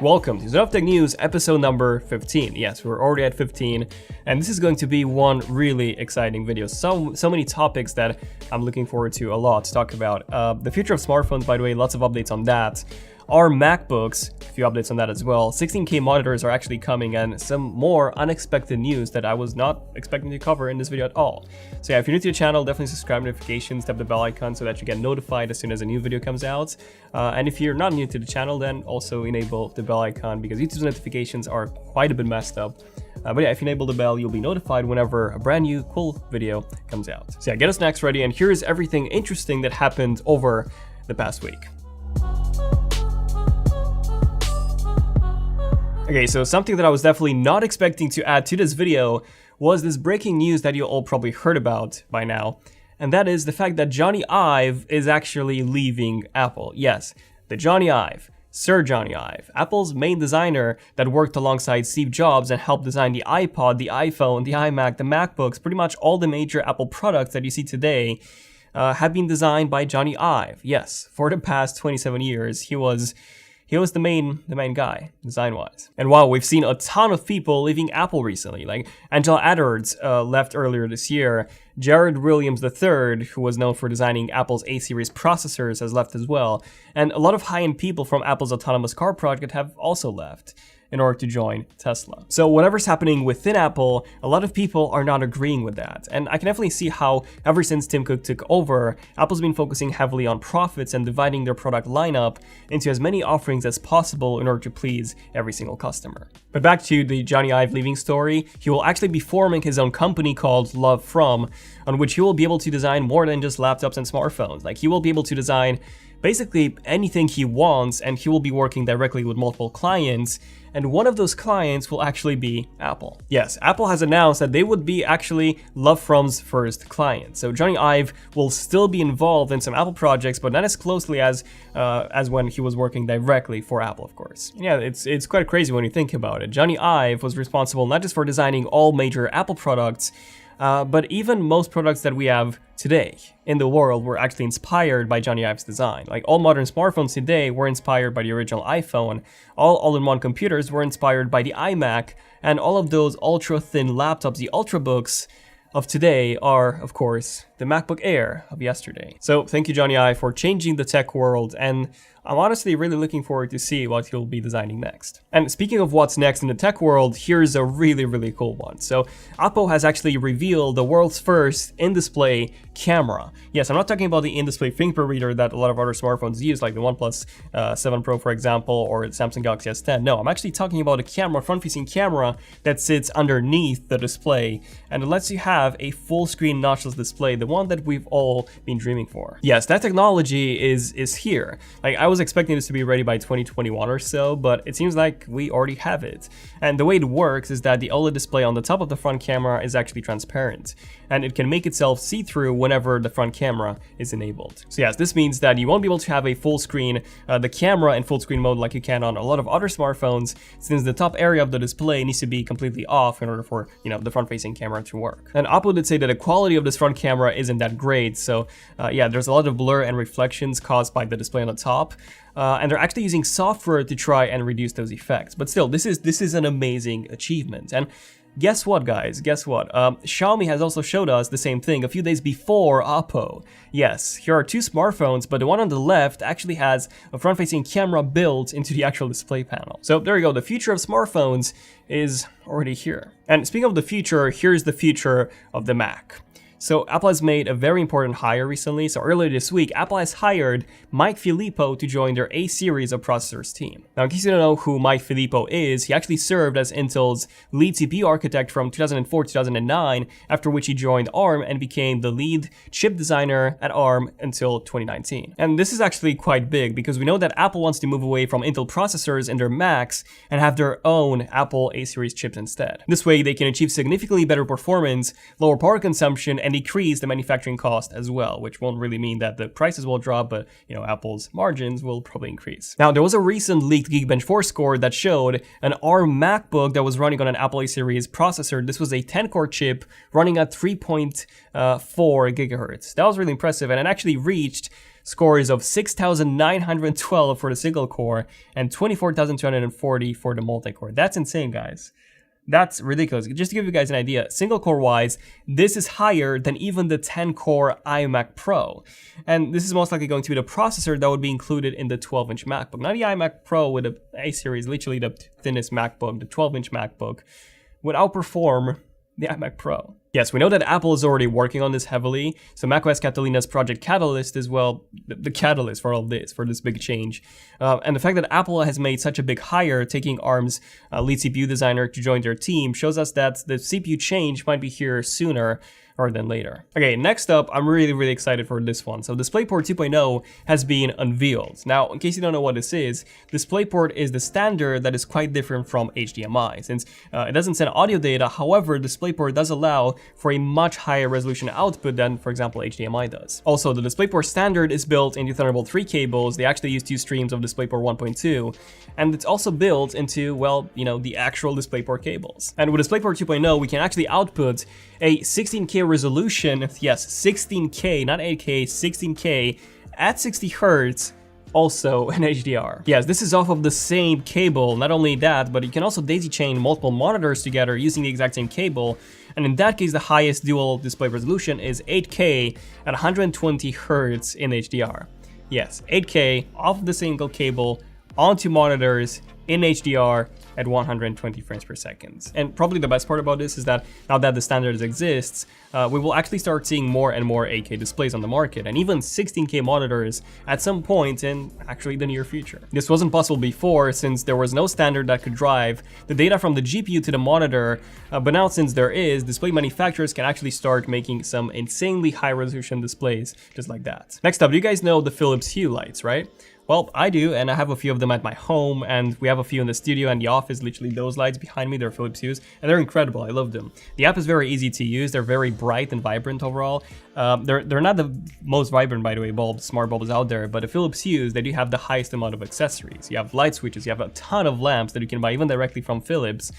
Welcome to ZONEofTECH News episode number 15. Yes, we're already at 15, and this is going to be one really exciting video. So many topics that I'm looking forward to a lot to talk about. The future of smartphones, by the way, lots of updates on that. Our MacBooks, a few updates on that as well. 16K monitors are actually coming, and some more unexpected news that I was not expecting to cover in this video at all. So yeah, if you're new to the channel, definitely subscribe, notifications, tap the bell icon so that you get notified as soon as a new video comes out. And if you're not new to the channel, then also enable the bell icon because YouTube's notifications are quite a bit messed up. But yeah, if you enable the bell, you'll be notified whenever a brand new cool video comes out. So yeah, get us snacks ready, and here's everything interesting that happened over the past week. Okay, so something that I was definitely not expecting to add to this video was this breaking news that you all probably heard about by now, and that is the fact that Jony Ive is actually leaving Apple. Yes, the Jony Ive, Sir Jony Ive, Apple's main designer that worked alongside Steve Jobs and helped design the iPod, the iPhone, the iMac, the MacBooks, pretty much all the major Apple products that you see today have been designed by Jony Ive. Yes, for the past 27 years, he was the main guy, design-wise. And wow, we've seen a ton of people leaving Apple recently. Like Angela Adderds left earlier this year. Jared Williams III, who was known for designing Apple's A-series processors, has left as well. And a lot of high-end people from Apple's autonomous car project have also left in order to join Tesla. So whatever's happening within Apple, a lot of people are not agreeing with that. And I can definitely see how ever since Tim Cook took over, Apple's been focusing heavily on profits and dividing their product lineup into as many offerings as possible in order to please every single customer. But back to the Jony Ive leaving story, he will actually be forming his own company called Love From, on which he will be able to design more than just laptops and smartphones. Like, he will be able to design basically anything he wants, and he will be working directly with multiple clients, and one of those clients will actually be Apple. Yes, Apple has announced that they would be actually Love From's first client. So Jony Ive will still be involved in some Apple projects, but not as closely as when he was working directly for Apple, of course. Yeah, it's quite crazy when you think about it. Jony Ive was responsible not just for designing all major Apple products, but even most products that we have today in the world were actually inspired by Jony Ive's design. Like, all modern smartphones today were inspired by the original iPhone, all all-in-one computers were inspired by the iMac, and all of those ultra-thin laptops, the Ultrabooks of today, are, of course, the MacBook Air of yesterday. So thank you, Jony Ive, for changing the tech world, and I'm honestly really looking forward to see what he'll be designing next. And speaking of what's next in the tech world, here's a really cool one. So Apple has actually revealed the world's first in-display camera. Yes, I'm not talking about the in-display fingerprint reader that a lot of other smartphones use, like the OnePlus 7 Pro, for example, or the Samsung Galaxy S10. No, I'm actually talking about a camera, front-facing camera, that sits underneath the display, and it lets you have a full-screen notchless display, the one that we've all been dreaming for. Yes, that technology is here. Like, I was expecting this to be ready by 2021 or so, but it seems like we already have it. And the way it works is that the OLED display on the top of the front camera is actually transparent, and it can make itself see-through whenever the front camera is enabled. So yes, this means that you won't be able to have a full screen, the camera in full screen mode like you can on a lot of other smartphones, since the top area of the display needs to be completely off in order for, the front-facing camera to work. And Apple did say that the quality of this front camera isn't that great, so yeah, there's a lot of blur and reflections caused by the display on the top. And they're actually using software to try and reduce those effects. But still, this is an amazing achievement. And guess what, guys? Guess what? Xiaomi has also showed us the same thing a few days before Oppo. Yes, here are two smartphones, but the one on the left actually has a front-facing camera built into the actual display panel. So there you go, the future of smartphones is already here. And speaking of the future, here's the future of the Mac. So Apple has made a very important hire recently. So earlier this week, Apple has hired Mike Filippo to join their A-series of processors team. Now, in case you don't know who Mike Filippo is, he actually served as Intel's lead CPU architect from 2004 to 2009, after which he joined ARM and became the lead chip designer at ARM until 2019. And this is actually quite big because we know that Apple wants to move away from Intel processors in their Macs and have their own Apple A-series chips instead. This way, they can achieve significantly better performance, lower power consumption, and decrease the manufacturing cost as well, which won't really mean that the prices will drop, but Apple's margins will probably increase. Now, there was a recent leaked Geekbench 4 score that showed an ARM MacBook that was running on an Apple A-series processor. This was a 10-core chip running at 3.4 gigahertz. That was really impressive, and it actually reached scores of 6,912 for the single core and 24,240 for the multi-core. That's insane, guys. That's ridiculous. Just to give you guys an idea, single core wise, this is higher than even the 10-core iMac Pro. And this is most likely going to be the processor that would be included in the 12-inch MacBook. Not the iMac Pro with the A series, literally the thinnest MacBook, the 12-inch MacBook, would outperform the iMac Pro. Yes, we know that Apple is already working on this heavily, so macOS Catalina's Project Catalyst is, well, the catalyst for all this, for this big change. And the fact that Apple has made such a big hire, taking ARM's lead CPU designer to join their team, shows us that the CPU change might be here sooner rather than later. Okay, next up, I'm really excited for this one. So DisplayPort 2.0 has been unveiled. Now, in case you don't know what this is, DisplayPort is the standard that is quite different from HDMI, since it doesn't send audio data. However, DisplayPort does allow for a much higher resolution output than, for example, HDMI does. Also, the DisplayPort standard is built into Thunderbolt 3 cables. They actually use 2 streams of DisplayPort 1.2, and it's also built into, well, you know, the actual DisplayPort cables. And with DisplayPort 2.0, we can actually output a 16K resolution, yes, 16K, not 8K, 16K at 60 Hz, also in HDR. Yes, this is off of the same cable. Not only that, but you can also daisy chain multiple monitors together using the exact same cable. And in that case, the highest dual display resolution is 8K at 120 Hz in HDR. Yes, 8K off of the single cable onto monitors in HDR at 120 frames per second. And probably the best part about this is that now that the standard exists, we will actually start seeing more and more 8K displays on the market, and even 16K monitors at some point in actually the near future. This wasn't possible before, since there was no standard that could drive the data from the GPU to the monitor, but now since there is, display manufacturers can actually start making some insanely high resolution displays just like that. Next up, you guys know the Philips Hue lights, right? Well, I do, and I have a few of them at my home, and we have a few in the studio and the office. Literally, those lights behind me, they're Philips Hues, and they're incredible. I love them. The app is very easy to use. They're very bright and vibrant overall. They're not the most vibrant, by the way, smart bulbs out there, but the Philips Hues, they do have the highest amount of accessories. You have light switches, you have a ton of lamps that you can buy even directly from Philips,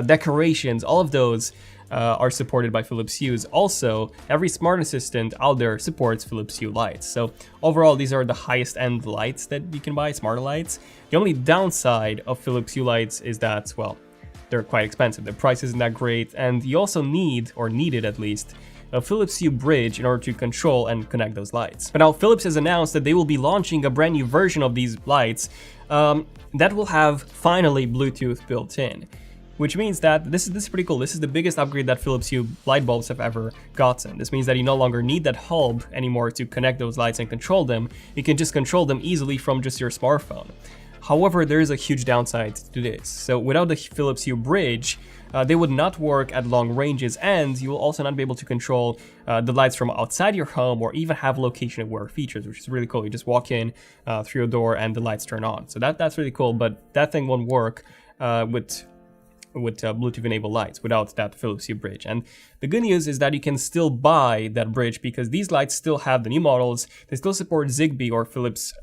decorations, all of those are supported by Philips Hues. Also, every smart assistant out there supports Philips Hue lights. So overall, these are the highest end lights that you can buy, smart lights. The only downside of Philips Hue lights is that, well, they're quite expensive. The price isn't that great, and you also need, or needed at least, a Philips Hue bridge in order to control and connect those lights. But now Philips has announced that they will be launching a brand new version of these lights that will have finally Bluetooth built in. Which means that this is pretty cool. This is the biggest upgrade that Philips Hue light bulbs have ever gotten. This means that you no longer need that bulb anymore to connect those lights and control them. You can just control them easily from just your smartphone. However, there is a huge downside to this. So without the Philips Hue bridge, they would not work at long ranges, and you will also not be able to control the lights from outside your home or even have location-aware features, which is really cool. You just walk in through a door and the lights turn on. So that's really cool, but that thing won't work with Bluetooth enabled lights without that Philips Hue bridge. And the good news is that you can still buy that bridge, because these lights still have the new models. They still support Zigbee or Philips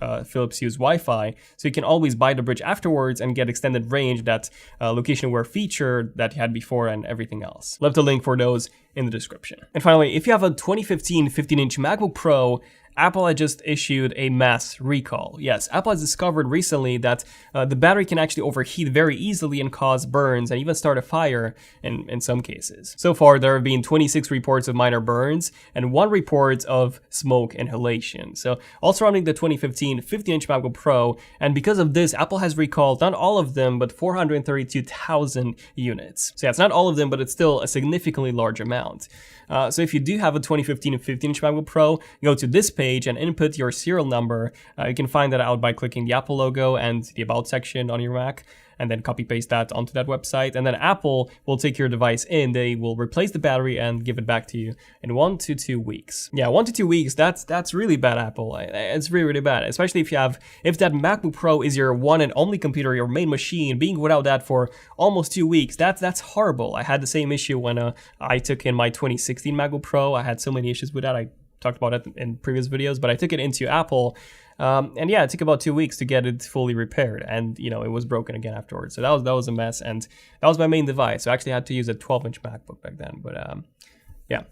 Hue's Wi-Fi, so you can always buy the bridge afterwards and get extended range, that location aware feature that you had before, and everything else. Left a link for those in the description. And finally, if you have a 2015 15-inch MacBook Pro, Apple had just issued a mass recall. Yes, Apple has discovered recently that the battery can actually overheat very easily and cause burns and even start a fire in some cases. So far, there have been 26 reports of minor burns and 1 report of smoke inhalation. So all surrounding the 2015 15-inch MacBook Pro, and because of this, Apple has recalled not all of them, but 432,000 units. So yeah, it's not all of them, but it's still a significantly large amount. So if you do have a 2015 15-inch MacBook Pro, go to this page and input your serial number. You can find that out by clicking the Apple logo and the About section on your Mac, and then copy paste that onto that website, and then Apple will take your device in. They will replace the battery and give it back to you in 1 to 2 weeks. Yeah, 1 to 2 weeks, that's really bad, Apple. It's really bad, especially if that MacBook Pro is your one and only computer, your main machine. Being without that for almost 2 weeks, that's horrible. I had the same issue when I took in my 2016 MacBook Pro. I had so many issues with that. I talked about it in previous videos, but I took it into Apple, and yeah, it took about 2 weeks to get it fully repaired, and you know, it was broken again afterwards. So that was a mess, and that was my main device. So I actually had to use a 12-inch MacBook back then, but yeah,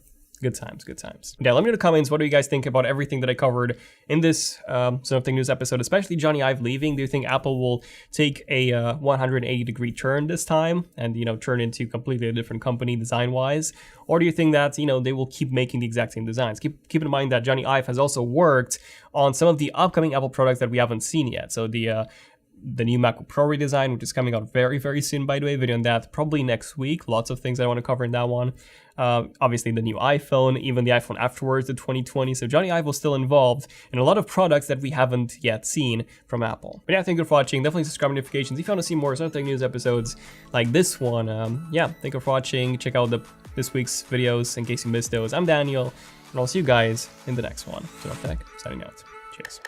Good times, good times. Yeah, let me know in the comments, what do you guys think about everything that I covered in this ZONEofTECH news episode, especially Jony Ive leaving. Do you think Apple will take a 180-degree turn this time and, you know, turn into completely a different company design-wise? Or do you think that, you know, they will keep making the exact same designs? Keep in mind that Jony Ive has also worked on some of the upcoming Apple products that we haven't seen yet. So the new MacBook Pro redesign, which is coming out very, very soon, by the way, video on that probably next week. Lots of things I want to cover in that one. Obviously the new iPhone, even the iPhone afterwards, the 2020. So Jony Ive was still involved in a lot of products that we haven't yet seen from Apple. But yeah, thank you for watching. Definitely subscribe to notifications if you want to see more ZONEofTECH news episodes like this one. Yeah, thank you for watching. Check out this week's videos in case you missed those. I'm Daniel, and I'll see you guys in the next one. ZONEofTECH, signing out. Cheers.